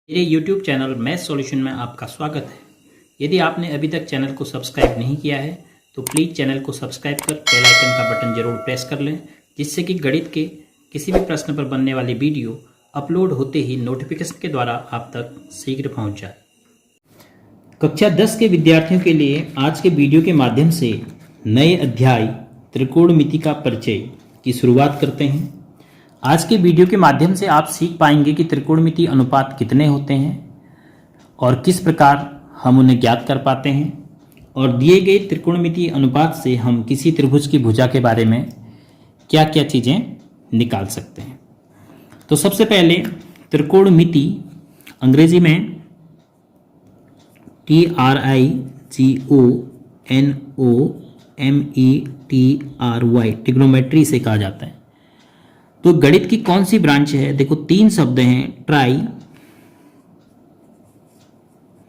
मेरे YouTube channel math solution में आपका स्वागत है। यदि आपने अभी तक चैनल को सब्सक्राइब नहीं किया है तो प्लीज़ चैनल को सब्सक्राइब कर बेल आइकन का बटन जरूर प्रेस कर लें, जिससे कि गणित के किसी भी प्रश्न पर बनने वाली वीडियो अपलोड होते ही नोटिफिकेशन के द्वारा आप तक शीघ्र पहुँच जाए। कक्षा 10 के विद्यार्थियों के लिए आज के वीडियो के माध्यम से नए अध्याय त्रिकोणमिति का परिचय की शुरुआत करते हैं। आज के वीडियो के माध्यम से आप सीख पाएंगे कि त्रिकोणमिति अनुपात कितने होते हैं और किस प्रकार हम उन्हें ज्ञात कर पाते हैं, और दिए गए त्रिकोणमिति अनुपात से हम किसी त्रिभुज की भुजा के बारे में क्या क्या चीज़ें निकाल सकते हैं। तो सबसे पहले त्रिकोणमिति अंग्रेजी में TRIGONOMETRY ट्रिग्नोमेट्री से कहा जाता है। तो गणित की कौन सी ब्रांच है? देखो, तीन शब्द हैं, ट्राई,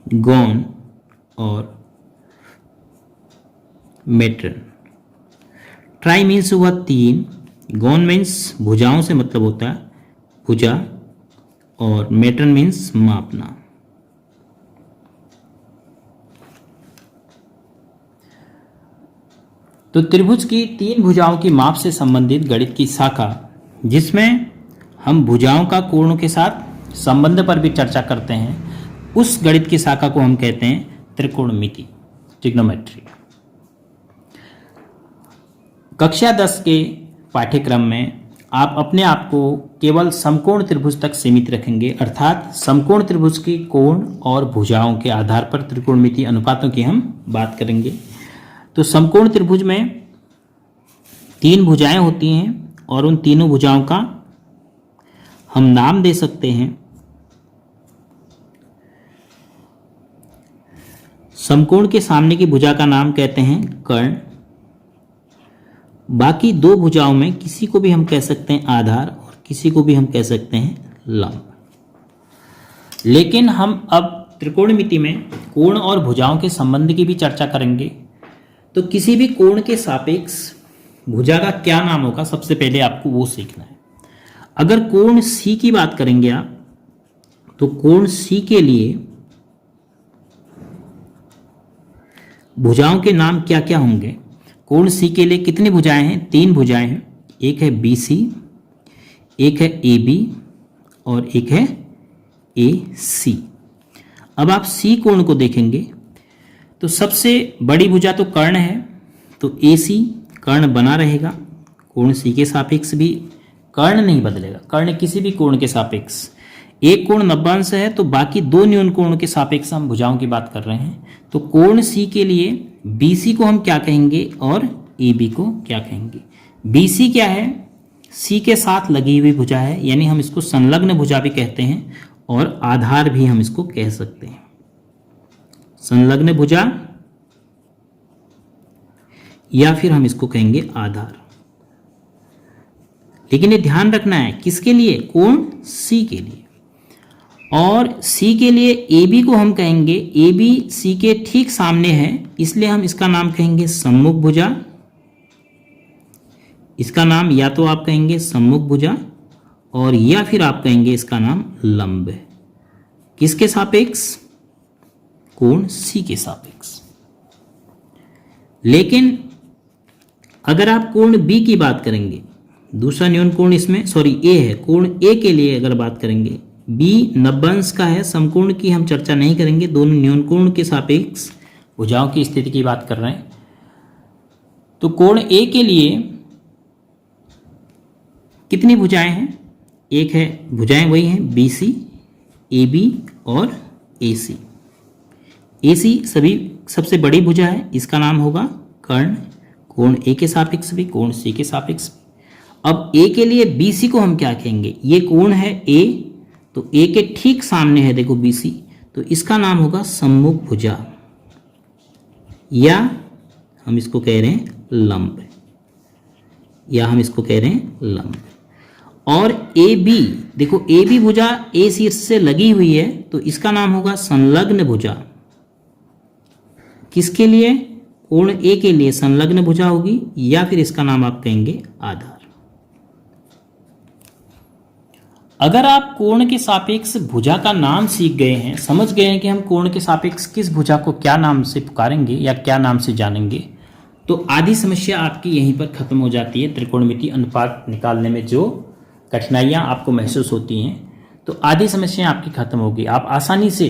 गॉन और मेट्रन। ट्राई मीन्स हुआ तीन, गॉन मीन्स भुजाओं से मतलब होता है भुजा, और मेट्रन मीन्स मापना। तो त्रिभुज की तीन भुजाओं की माप से संबंधित गणित की शाखा, जिसमें हम भुजाओं का कोणों के साथ संबंध पर भी चर्चा करते हैं, उस गणित की शाखा को हम कहते हैं त्रिकोणमिति, ट्रिग्नोमेट्री। कक्षा 10 के पाठ्यक्रम में आप अपने आप को केवल समकोण त्रिभुज तक सीमित रखेंगे, अर्थात समकोण त्रिभुज की कोण और भुजाओं के आधार पर त्रिकोणमिति अनुपातों की हम बात करेंगे। तो समकोण त्रिभुज में तीन भुजाएं होती हैं और उन तीनों भुजाओं का हम नाम दे सकते हैं। समकोण के सामने की भुजा का नाम कहते हैं कर्ण। बाकी दो भुजाओं में किसी को भी हम कह सकते हैं आधार और किसी को भी हम कह सकते हैं लंब। लेकिन हम अब त्रिकोणमिति में कोण और भुजाओं के संबंध की भी चर्चा करेंगे। तो किसी भी कोण के सापेक्ष भुजा का क्या नाम होगा, सबसे पहले आपको वो सीखना है। अगर कोण सी की बात करेंगे आप, तो कोण सी के लिए भुजाओं के नाम क्या क्या होंगे? कोण सी के लिए कितनी भुजाएं हैं? तीन भुजाएं हैं। एक है BC, एक है AB और एक है AC। अब आप सी कोण को देखेंगे तो सबसे बड़ी भुजा तो कर्ण है, तो AC कर्ण बना रहेगा। कोण सी के सापेक्ष भी कर्ण नहीं बदलेगा, कर्ण किसी भी कोण के सापेक्ष। एक कोण 90 अंश है, तो बाकी दो न्यून कोण के सापेक्ष हम भुजाओं की बात कर रहे हैं। तो कोण सी के लिए BC को हम क्या कहेंगे और AB को क्या कहेंगे? BC क्या है? सी के साथ लगी हुई भुजा है, यानी हम इसको संलग्न भुजा भी कहते हैं और आधार भी हम इसको कह सकते हैं। संलग्न भुजा या फिर हम इसको कहेंगे आधार। लेकिन ये ध्यान रखना है, किसके लिए? कोण सी के लिए। और सी के लिए AB को हम कहेंगे, AB सी के ठीक सामने है, इसलिए हम इसका नाम कहेंगे सम्मुख भुजा। इसका नाम या तो आप कहेंगे सम्मुख भुजा और या फिर आप कहेंगे इसका नाम लंब है। किसके सापेक्ष? कोण सी के सापेक्ष। लेकिन अगर आप कोण B की बात करेंगे, दूसरा न्यून कोण इसमें A है, कोण A के लिए अगर बात करेंगे, B 90 अंश का है, समकोण की हम चर्चा नहीं करेंगे, दोनों न्यून कोण के सापेक्ष भुजाओं की स्थिति की बात कर रहे हैं। तो कोण A के लिए कितनी भुजाएं हैं? एक है, भुजाएं वही हैं BC, AB और AC। AC सबसे बड़ी भुजा है, इसका नाम होगा कर्ण। कोण A के सापेक्ष भी, कोण C के सापेक्ष भी। अब A के लिए BC को हम क्या कहेंगे? ये कोण है A, तो A के ठीक सामने है देखो BC, तो इसका नाम होगा सम्मुख भुजा, या हम इसको कह रहे हैं लंब, या हम इसको कह रहे हैं लंब। और AB, देखो AB भुजा A शीर्ष से लगी हुई है, तो इसका नाम होगा संलग्न भुजा। किसके लिए? कोण A के लिए संलग्न भुजा होगी, या फिर इसका नाम आप कहेंगे आधार। अगर आप कोण के सापेक्ष भुजा का नाम सीख गए हैं, समझ गए हैं कि हम कोण के सापेक्ष किस भुजा को क्या नाम से पुकारेंगे या क्या नाम से जानेंगे, तो आधी समस्या आपकी यहीं पर खत्म हो जाती है। त्रिकोणमितीय अनुपात निकालने में जो कठिनाइयाँ आपको महसूस होती हैं, तो आधी समस्या आपकी खत्म होगी। आप आसानी से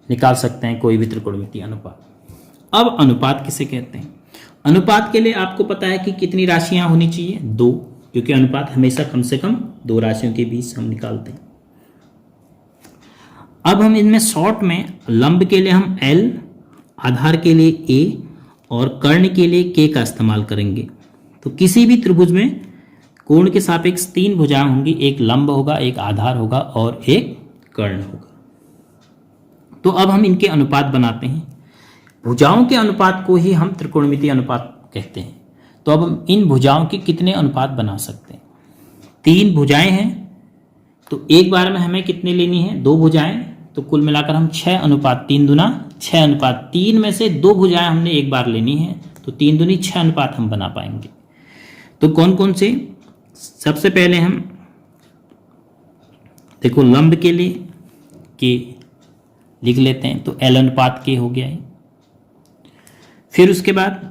निकाल सकते हैं कोई भी त्रिकोणमितीय अनुपात। अब अनुपात किसे कहते हैं? अनुपात के लिए आपको पता है कि कितनी राशियां होनी चाहिए? 2, क्योंकि अनुपात हमेशा कम से कम 2 राशियों के बीच हम निकालते हैं। अब हम इनमें शॉर्ट में लंब के लिए हम L, आधार के लिए A और कर्ण के लिए K का इस्तेमाल करेंगे। तो किसी भी त्रिभुज में कोण के सापेक्ष 3 भुजाएं होंगी, एक लंब होगा, एक आधार होगा और एक कर्ण होगा। तो अब हम इनके अनुपात बनाते हैं। भुजाओं के अनुपात को ही हम त्रिकोणमितीय अनुपात कहते हैं। तो अब हम इन भुजाओं के कितने अनुपात बना सकते हैं? 3 भुजाएं हैं, तो एक बार में हमें कितने लेनी है? 2 भुजाएं। तो कुल मिलाकर हम 6 अनुपात 3 दूना 6 अनुपात 3 में से 2 भुजाएं हमने एक बार लेनी है, तो 3 दूनी 6 अनुपात हम बना पाएंगे। तो कौन कौन से? सबसे पहले हम देखो लंब के लिए के लिख लेते हैं, तो L अनुपात के हो गया है। फिर उसके बाद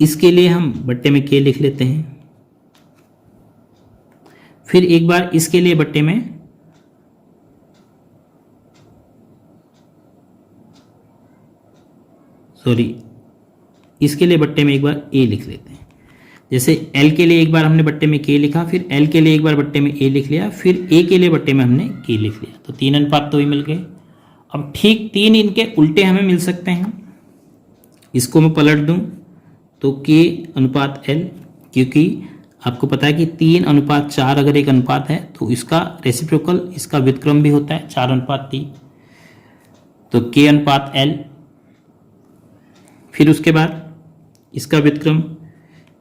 इसके लिए हम बट्टे में के लिख लेते हैं। फिर एक बार इसके लिए बट्टे में इसके लिए बट्टे में एक बार ए लिख लेते हैं। जैसे एल के लिए एक बार हमने बट्टे में के लिखा, फिर एल के लिए एक बार बट्टे में ए लिख लिया, फिर ए के लिए बट्टे में हमने के लिख लिया, तो 3 अनुपात तो ही मिल गए। अब ठीक 3 इनके उल्टे हमें मिल सकते हैं। इसको मैं पलट दूं तो के अनुपात एल, क्योंकि आपको पता है कि 3 अनुपात 4 अगर एक अनुपात है तो इसका रेसिप्रोकल, इसका व्युत्क्रम भी होता है 4 अनुपात 3, तो के अनुपात एल। फिर उसके बाद इसका व्युत्क्रम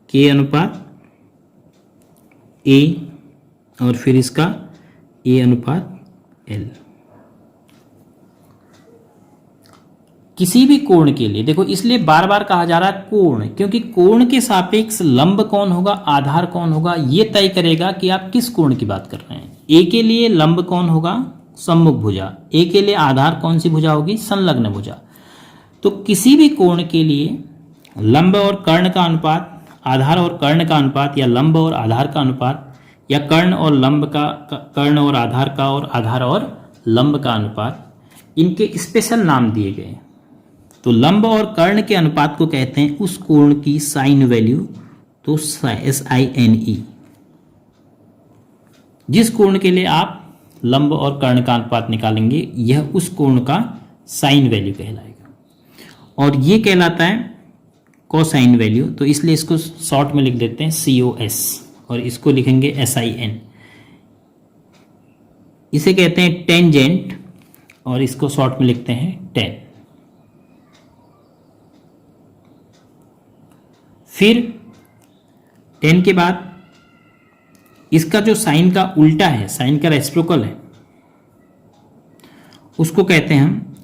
के अनुपात ए और फिर इसका ए अनुपात एल। किसी भी कोण के लिए देखो, इसलिए बार बार कहा जा रहा है कोण, क्योंकि कोण के सापेक्ष लंब कौन होगा, आधार कौन होगा, यह तय करेगा कि आप किस कोण की बात कर रहे हैं। ए के लिए लंब कौन होगा? सम्मुख भुजा। ए के लिए आधार कौन सी भुजा होगी? संलग्न भुजा। तो किसी भी कोण के लिए लंब और कर्ण का अनुपात, आधार और कर्ण का अनुपात, या लंब और आधार का अनुपात, या कर्ण और लंब का, कर्ण और आधार का, और आधार और लंब का अनुपात, इनके स्पेशल नाम दिए गए। तो लंब और कर्ण के अनुपात को कहते हैं उस कोण की साइन वैल्यू, तो SINE। जिस कोण के लिए आप लंब और कर्ण का अनुपात निकालेंगे, यह उस कोण का साइन वैल्यू कहलाएगा, और ये कहलाता है कोसाइन वैल्यू। तो इसलिए इसको शॉर्ट में लिख देते हैं COS, और इसको लिखेंगे SIN। इसे कहते हैं टेंजेंट, और इसको शॉर्ट में लिखते हैं टेन। फिर टेन के बाद इसका जो साइन का उल्टा है, साइन का रेसिप्रोकल है, उसको कहते हैं हम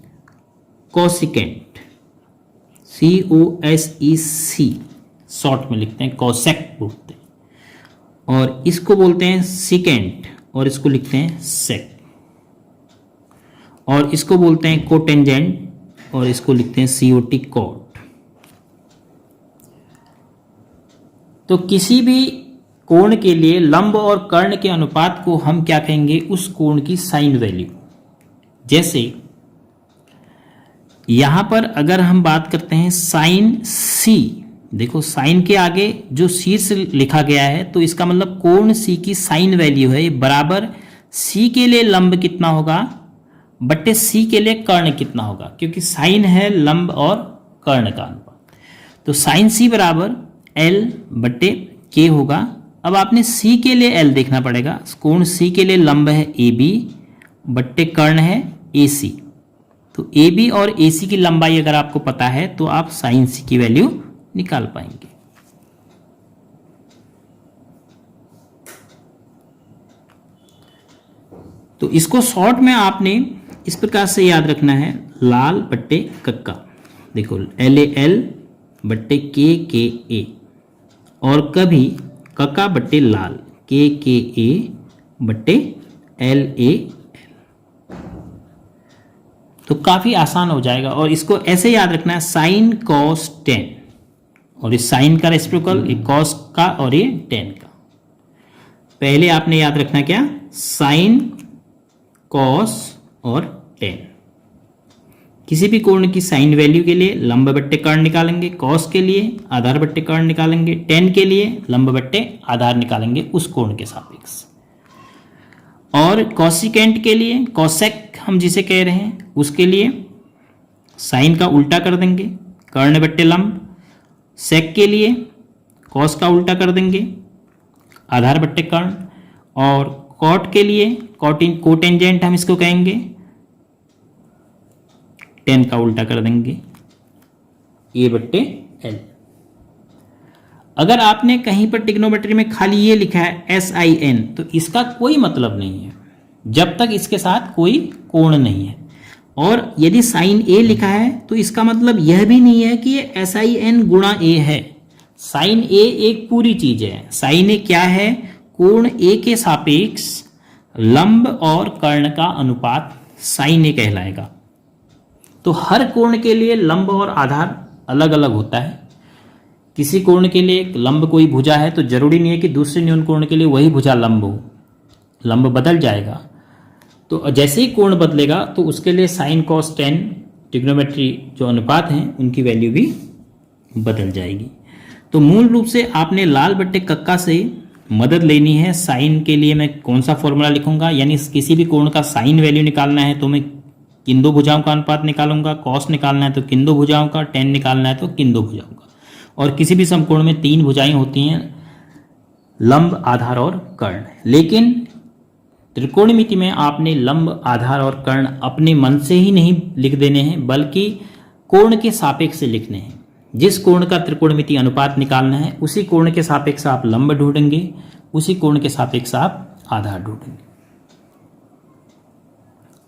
कोसिकेंट, COSEC, शॉर्ट में लिखते हैं कोसेक बोलते हैं। और इसको बोलते हैं सिकेंट, और इसको लिखते हैं सेक। और इसको बोलते हैं कोटेंजेंट, और इसको लिखते हैं COT, कोट। तो किसी भी कोण के लिए लंब और कर्ण के अनुपात को हम क्या कहेंगे? उस कोण की साइन वैल्यू। जैसे यहां पर अगर हम बात करते हैं साइन C, देखो साइन के आगे जो शीर्ष लिखा गया है, तो इसका मतलब कोण C की साइन वैल्यू है बराबर C के लिए लंब कितना होगा बट्टे C के लिए कर्ण कितना होगा, क्योंकि साइन है लंब और कर्ण का अनुपात। तो साइन C बराबर L बट्टे K होगा। अब आपने C के लिए L देखना पड़ेगा। कोण C के लिए लंब है AB बट्टे कर्ण है AC। तो AB और AC की लंबाई अगर आपको पता है तो आप साइन C की वैल्यू निकाल पाएंगे। तो इसको शॉर्ट में आपने इस प्रकार से याद रखना है, लाल बट्टे कक्का। देखो LAL बट्टे KKA, और कभी कका बट्टे लाल, KKA बट्टे LAL। तो काफी आसान हो जाएगा। और इसको ऐसे याद रखना है, साइन कॉस टेन, और इस साइन का रेसिप्रोकल, ये कॉस का और ये टेन का। पहले आपने याद रखना क्या, साइन कॉस और टेन। किसी भी कोण की साइन वैल्यू के लिए लंब बट्टे कर्ण निकालेंगे, कॉस के लिए आधार बट्टे कर्ण निकालेंगे, टेन के लिए लंब बट्टे आधार निकालेंगे उस कोण के सापेक्ष। और कॉसिकेंट के लिए, कॉसेक हम जिसे कह रहे हैं, उसके लिए साइन का उल्टा कर देंगे, कर्ण बट्टे लंब। सेक के लिए कॉस का उल्टा कर देंगे, आधार बट्टे कर्ण। और कॉट के लिए कोटेंजेंट हम इसको कहेंगे, टेन का उल्टा कर देंगे, ए बट्टे एल। अगर आपने कहीं पर ट्रिग्नोमेट्री में खाली ये लिखा है SIN, तो इसका कोई मतलब नहीं है जब तक इसके साथ कोई कोण नहीं है। और यदि साइन A लिखा है तो इसका मतलब यह भी नहीं है कि ये SIN गुणा A है। साइन A एक पूरी चीज है। साइन A क्या है, कोण A के सापेक्ष लंब और कर्ण का अनुपात साइन A कहलाएगा। तो हर कोण के लिए लंब और आधार अलग अलग होता है। किसी कोण के लिए लंब कोई भुजा है तो जरूरी नहीं है कि दूसरे न्यून कोण के लिए वही भुजा लंब हो, लंब बदल जाएगा। तो जैसे ही कोण बदलेगा तो उसके लिए साइन कॉस टेन ट्रिग्नोमेट्री जो अनुपात हैं उनकी वैल्यू भी बदल जाएगी। तो मूल रूप से आपने लाल बट्टे कक्का से मदद लेनी है। साइन के लिए मैं कौन सा फॉर्मूला लिखूंगा, यानी किसी भी कोण का साइन वैल्यू निकालना है तो मैं किन दो भुजाओं का अनुपात निकालूंगा, कॉस निकालना है तो किन दो भुजाओं का, टेन निकालना है तो किन दो भुजाओं का। और किसी भी समकोण में तीन भुजाएं होती हैं, लंब, आधार और कर्ण। लेकिन त्रिकोणमिति में आपने लंब, आधार और कर्ण अपने मन से ही नहीं लिख देने हैं, बल्कि कोण के सापेक्ष से लिखने हैं। जिस कोण का त्रिकोणमिति अनुपात निकालना है उसी कोण के सापेक्ष आप लंब ढूंढेंगे, उसी कोण के सापेक्ष आप आधार ढूंढेंगे।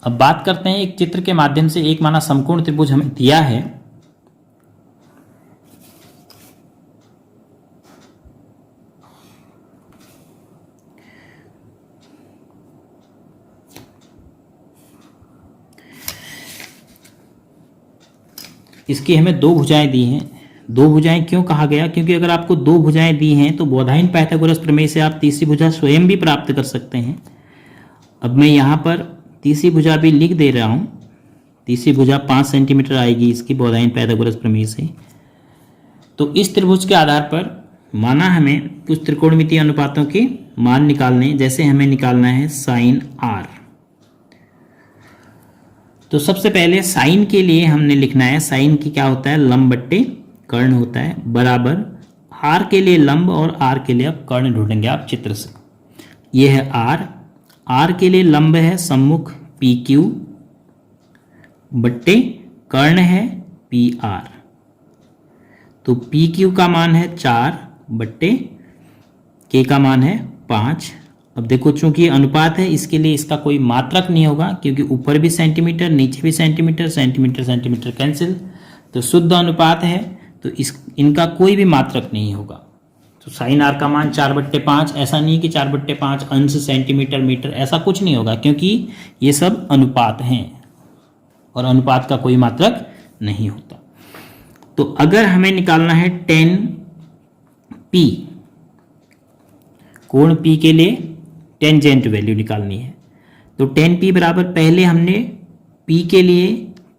अब बात करते हैं एक चित्र के माध्यम से। एक माना समकोण त्रिभुज हमें दिया है, इसकी हमें दो भुजाएं दी हैं। दो भुजाएं क्यों कहा गया, क्योंकि अगर आपको दो भुजाएं दी हैं तो बोधायन पाइथागोरस प्रमेय से आप तीसरी भुजा स्वयं भी प्राप्त कर सकते हैं। अब मैं यहाँ पर तीसरी भुजा भी लिख दे रहा हूँ। तीसरी भुजा 5 सेंटीमीटर आएगी इसकी बोधायन पाइथागोरस प्रमेय से। तो इस त्रिभुज के आधार पर माना हमें कुछ त्रिकोणमितीय अनुपातों के मान निकालने, जैसे हमें निकालना है साइन R। तो सबसे पहले साइन के लिए हमने लिखना है, साइन की क्या होता है, लंब बट्टे कर्ण होता है, बराबर R के लिए लंब और R के लिए अब कर्ण ढूंढेंगे आप चित्र से। ये है R के लिए लंब है सम्मुख PQ बट्टे कर्ण है PR। तो PQ का मान है 4 बट्टे K का मान है 5। अब देखो चूंकि ये अनुपात है इसके लिए इसका कोई मात्रक नहीं होगा, क्योंकि ऊपर भी सेंटीमीटर नीचे भी सेंटीमीटर, सेंटीमीटर सेंटीमीटर कैंसिल, तो शुद्ध अनुपात है, तो इनका कोई भी मात्रक नहीं होगा। तो साइन R का मान 4/5, ऐसा नहीं कि 4/5 अंश सेंटीमीटर मीटर, ऐसा कुछ नहीं होगा, क्योंकि ये सब अनुपात हैं और अनुपात का कोई मात्रक नहीं होता। तो अगर हमें निकालना है 10P, कोण P के लिए टेंजेंट वैल्यू निकालनी है, तो 10P बराबर, पहले हमने P के लिए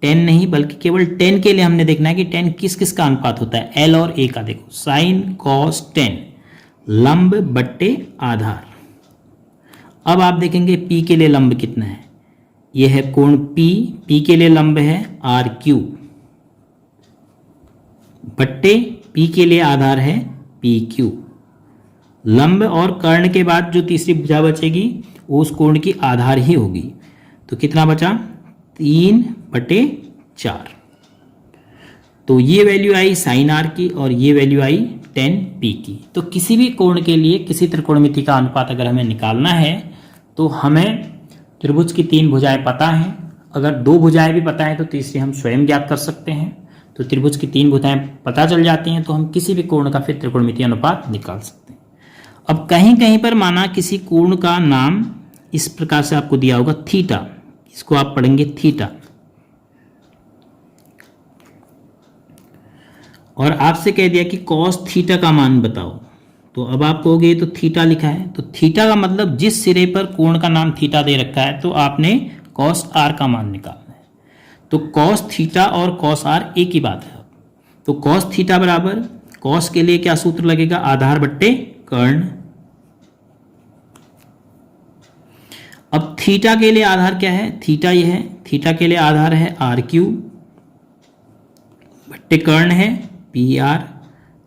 10 नहीं बल्कि केवल 10 के लिए हमने देखना है कि 10 किस किस का अनुपात होता है, L और A का। देखो साइन कॉस 10 लंब बट्टे आधार। अब आप देखेंगे P के लिए लंब कितना है, यह है कोण P के लिए लंब है RQ बट्टे P के लिए आधार है PQ। लंब और कर्ण के बाद जो तीसरी भुजा बचेगी वो उस कोण की आधार ही होगी। तो कितना बचा, 3/4। तो ये वैल्यू आई साइन R की और ये वैल्यू आई 10P की। तो किसी भी कोण के लिए किसी त्रिकोणमिति का अनुपात अगर हमें निकालना है तो हमें त्रिभुज की 3 भुजाएं पता हैं। अगर 2 भुजाएं भी पता है तो तीसरी हम स्वयं ज्ञात कर सकते हैं। तो त्रिभुज की 3 भुजाएं पता चल जाती हैं तो हम किसी भी कोण का फिर त्रिकोणमितीय अनुपात निकाल सकते हैं। अब कहीं कहीं पर माना किसी कोण का नाम इस प्रकार से आपको दिया होगा थीटा, इसको आप पढ़ेंगे थीटा, और आपसे कह दिया कि कॉस थीटा का मान बताओ, तो अब आप कहोगे ये तो थीटा लिखा है, तो थीटा का मतलब जिस सिरे पर कोण का नाम थीटा दे रखा है तो आपने कॉस आर का मान निकालना है। तो कॉस थीटा और कॉस आर एक ही बात है। तो कॉस थीटा बराबर, कॉस के लिए क्या सूत्र लगेगा, आधार बट्टे कर्ण। अब थीटा के लिए आधार क्या है, थीटा ये है, थीटा के लिए आधार है आर क्यूब बट्टे कर्ण है पी आर,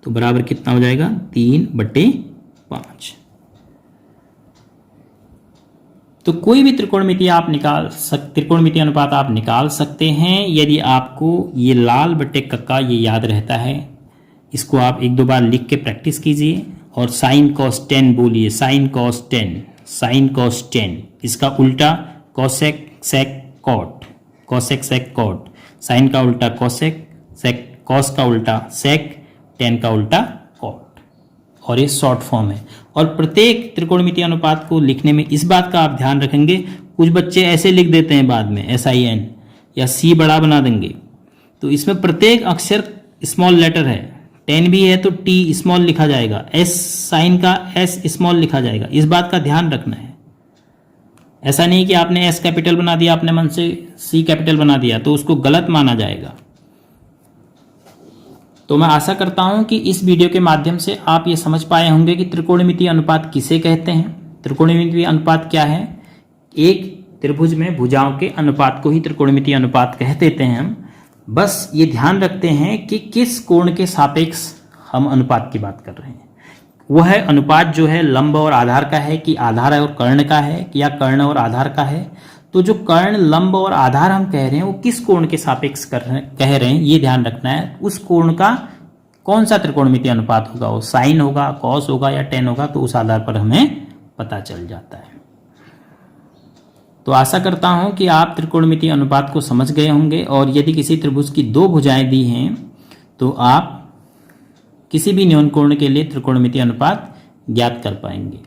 तो बराबर कितना हो जाएगा 3/5। तो कोई भी त्रिकोणमिति अनुपात आप निकाल सकते हैं यदि आपको ये लाल बट्टे कक्का ये याद रहता है। इसको आप एक दो बार लिख के प्रैक्टिस कीजिए और साइन कॉस 10 बोलिए, साइन कॉस 10, साइन कॉस 10, इसका उल्टा cosec sec cot, cosec sec cot, sine का उल्टा कॉसेक, सेक कॉस का उल्टा सेक, 10 का उल्टा कॉट, और ये शॉर्ट फॉर्म है। और प्रत्येक त्रिकोणमिति अनुपात को लिखने में इस बात का आप ध्यान रखेंगे, कुछ बच्चे ऐसे लिख देते हैं बाद में SIN या C बड़ा बना देंगे, तो इसमें प्रत्येक अक्षर स्मॉल लेटर है, 10 भी है तो T स्मॉल लिखा जाएगा, S साइन का S स्मॉल लिखा जाएगा, इस बात का ध्यान रखना है। ऐसा नहीं कि आपने S कैपिटल बना दिया अपने मन से, C कैपिटल बना दिया तो उसको गलत माना जाएगा। तो मैं आशा करता हूं कि इस वीडियो के माध्यम से आप ये समझ पाए होंगे कि त्रिकोणमितीय अनुपात किसे कहते हैं। त्रिकोणमितीय अनुपात क्या है, एक त्रिभुज में भुजाओं के अनुपात को ही त्रिकोणमितीय अनुपात कह देते हैं हम। बस ये ध्यान रखते हैं कि किस कोण के सापेक्ष हम अनुपात की बात कर रहे हैं। वह है अनुपात जो है लंब और आधार का है कि आधार और कर्ण का है या कर्ण और आधार का है। तो जो कर्ण, लंब और आधार हम कह रहे हैं वो किस कोण के सापेक्ष कह रहे हैं, ये ध्यान रखना है। उस कोण का कौन सा त्रिकोणमितीय अनुपात होगा, वो साइन होगा, कॉस होगा या टेन होगा, तो उस आधार पर हमें पता चल जाता है। तो आशा करता हूं कि आप त्रिकोणमितीय अनुपात को समझ गए होंगे, और यदि किसी त्रिभुज की दो भुजाएं दी हैं तो आप किसी भी न्यून कोण के लिए त्रिकोणमितीय अनुपात ज्ञात कर पाएंगे।